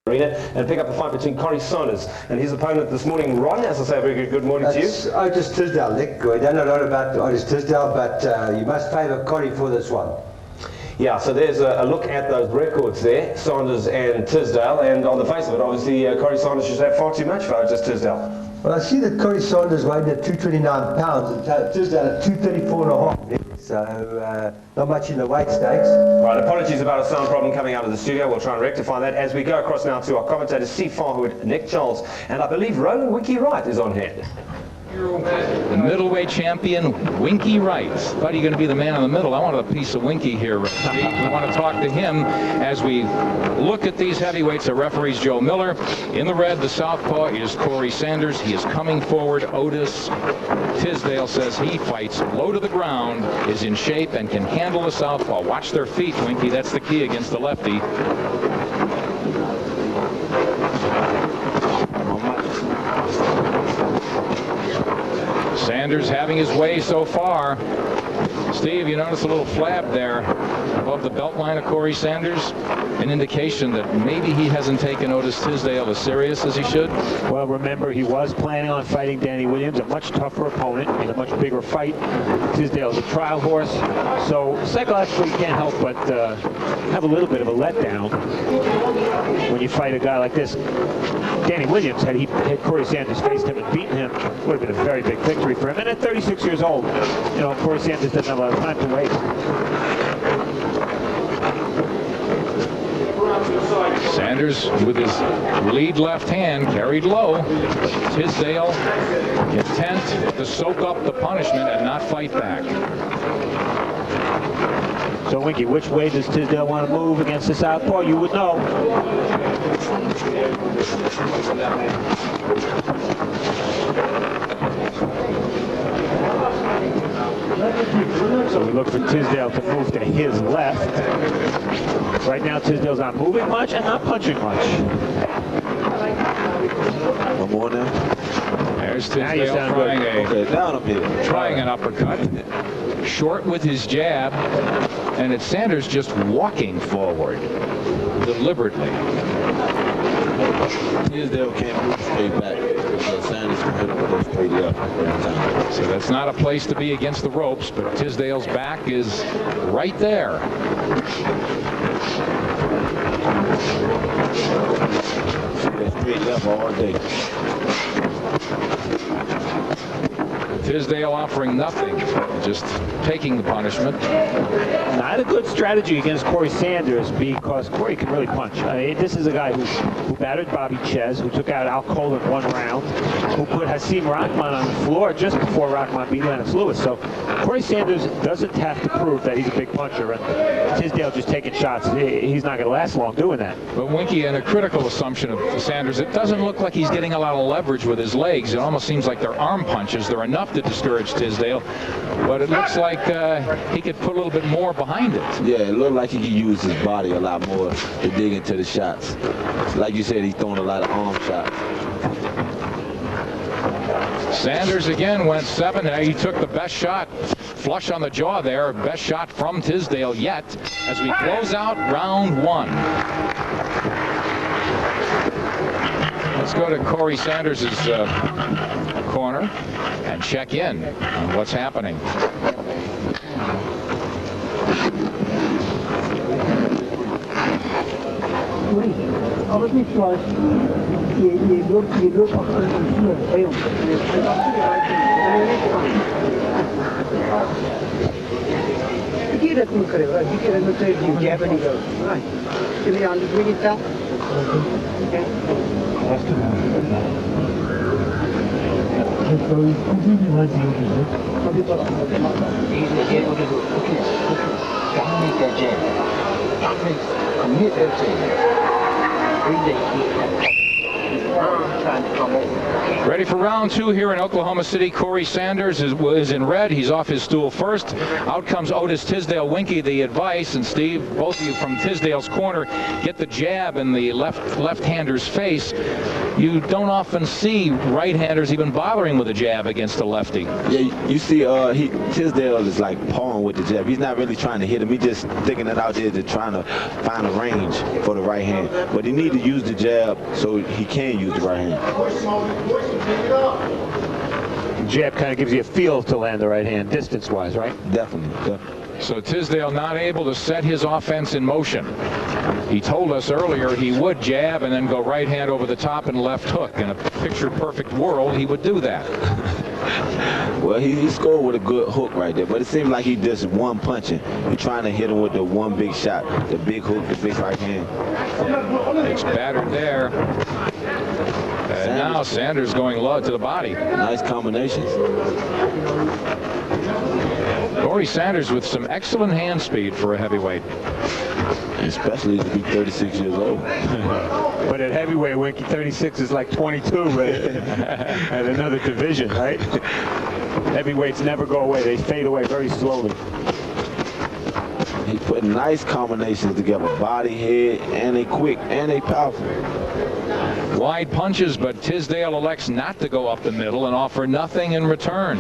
arena and pick up the fight between Corrie and his opponent this morning, Ron. As I say, a very good morning to you. Otis Tisdale, Nick. We don't know a lot about Otis Tisdale, but you must favour Corrie for this one. Yeah, so there's a look at those records there, Sanders and Tisdale, and on the face of it, obviously, Corrie should have far too much for Otis Tisdale. Well, I see that Corrie weighed at 229 pounds and Tisdale at 234.5. So, not much in the weight stakes. Right, apologies about a sound problem coming out of the studio. We'll try and rectify that as we go across now to our commentators, Steve Farhood, Nick Charles, and I believe Roland Winky Wright is on hand. The middleweight champion, Winky Wright. Thought you were going to be the man in the middle. I wanted a piece of Winky here, Steve. We want to talk to him as we look at these heavyweights. The referee's Joe Miller. In the red, the southpaw is Corrie Sanders. He is coming forward. Otis Tisdale says he fights low to the ground, is in shape, and can handle the southpaw. Watch their feet, Winky. That's the key against the lefty. Sanders having his way so far. Steve, you notice a little flab there above the belt line of Corrie Sanders, an indication that maybe he hasn't taken Otis Tisdale as serious as he should. Well, remember, he was planning on fighting Danny Williams, a much tougher opponent in a much bigger fight. Tisdale's a trial horse, so psychologically you can't help but have a little bit of a letdown when you fight a guy like this. Danny Williams, had Corrie Sanders faced him and beaten him, would have been a very big victory for him. And at 36 years old, you know, Corrie Sanders doesn't have a lot of time to wait. Sanders with his lead left hand carried low. Tisdale content to soak up the punishment and not fight back. So, Winky, which way does Tisdale want to move against the southpaw? You would know. So we look for Tisdale to move to his left. Right now, Tisdale's not moving much and not punching much. One more now. There's Tisdale trying an uppercut. Short with his jab, and it's Sanders just walking forward deliberately. Tisdale can't move straight back because Sanders can hit him with a straight left every time. So that's not a place to be against the ropes, but Tisdale's back is right there. Straight left all day. Tisdale offering nothing, just taking the punishment. Not a good strategy against Corrie Sanders because Corrie can really punch. I mean, this is a guy who battered Bobby Ches, who took out Al Cole in one round, who put Hasim Rahman on the floor just before Rahman beat Lennox Lewis. So Corrie Sanders doesn't have to prove that he's a big puncher, and Tisdale just taking shots. He's not going to last long doing that. But Winky, in a critical assumption of Sanders, it doesn't look like he's getting a lot of leverage with his legs. It almost seems like they're arm punches. They're enough to discourage Tisdale, but it looks like he could put a little bit more behind it. Yeah, it looked like he could use his body a lot more to dig into the shots. Like you said, he's throwing a lot of arm shots. Sanders again went 7. He took the best shot, flush on the jaw there. Best shot from Tisdale yet as we close out round 1. Let's go to Corrie Sanders' corner and check in on what's happening. Alles niet zoals je loopt achter een vuur. Die dat moet krijgen, die keer dat je jabben niet doet. Kun je aan de drie tellen? Ready for round 2 here in Oklahoma City. Corrie Sanders is in red. He's off his stool first. Out comes Otis Tisdale. Winky, the advice, and Steve, both of you from Tisdale's corner, get the jab in the left-hander's face. you don't often see right-handers even bothering with a jab against a lefty. Yeah, you see, Tisdale is like pawing with the jab. He's not really trying to hit him. He's just sticking it out there to trying to find a range for the right hand. But he needs to use the jab so he can use the right hand. Jab kind of gives you a feel to land the right hand, distance-wise, right? Definitely. So Tisdale not able to set his offense in motion. He told us earlier he would jab and then go right hand over the top and left hook. In a picture-perfect world, he would do that. Well, he scored with a good hook right there, but it seemed like he just one punching. You're trying to hit him with the one big shot, the big hook, the big right hand. It's battered there. And now Sanders going low to the body. Nice combinations. Corrie Sanders with some excellent hand speed for a heavyweight. Especially to be 36 years old. But at heavyweight, Winky, 36 is like 22 at another division, right? Heavyweights never go away. They fade away very slowly. He put nice combinations together. Body, head, and they quick, and they powerful. Wide punches, but Tisdale elects not to go up the middle and offer nothing in return.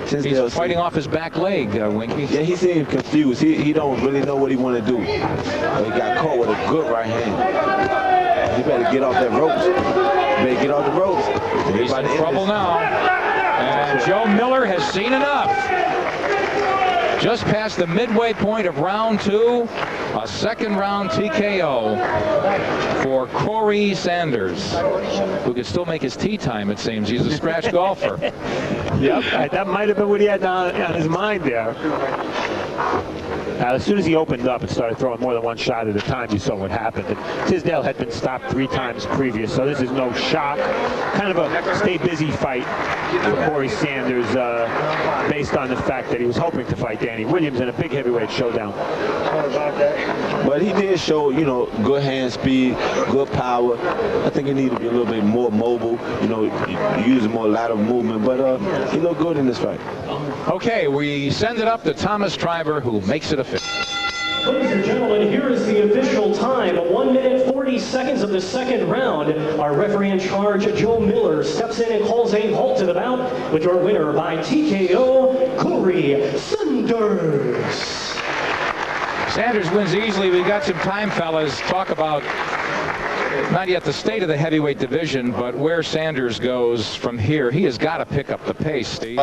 He's fighting off his back leg, Winky. Yeah, he seems confused. He don't really know what he want to do. But he got caught with a good right hand. He better get off that ropes. He better get off the ropes. He's in trouble now. And Joe Miller has seen enough. Just past the midway point of round 2, a second round TKO for Corrie Sanders, who could still make his tee time, it seems. He's a scratch golfer. Yep, that might have been what he had on his mind there. As soon as he opened up and started throwing more than one shot at a time, you saw what happened. And Tisdale had been stopped 3 times previous, so this is no shock. Kind of a stay busy fight for Corrie Sanders, based on the fact that he was hoping to fight Danny Williams in a big heavyweight showdown. But he did show, you know, good hand speed, good power. I think he needed to be a little bit more mobile, you know, using more lateral movement. But he looked good in this fight. Okay, we send it up to Thomas Triber, who makes it official. Ladies and gentlemen, here is the official time. 1 minute, 40 seconds of the second round. Our referee in charge, Joe Miller, steps in and calls a halt to the bout with your winner by TKO, Corrie Sanders. Sanders wins easily. We've got some time, fellas. Talk about not yet the state of the heavyweight division, but where Sanders goes from here. He has got to pick up the pace, Steve.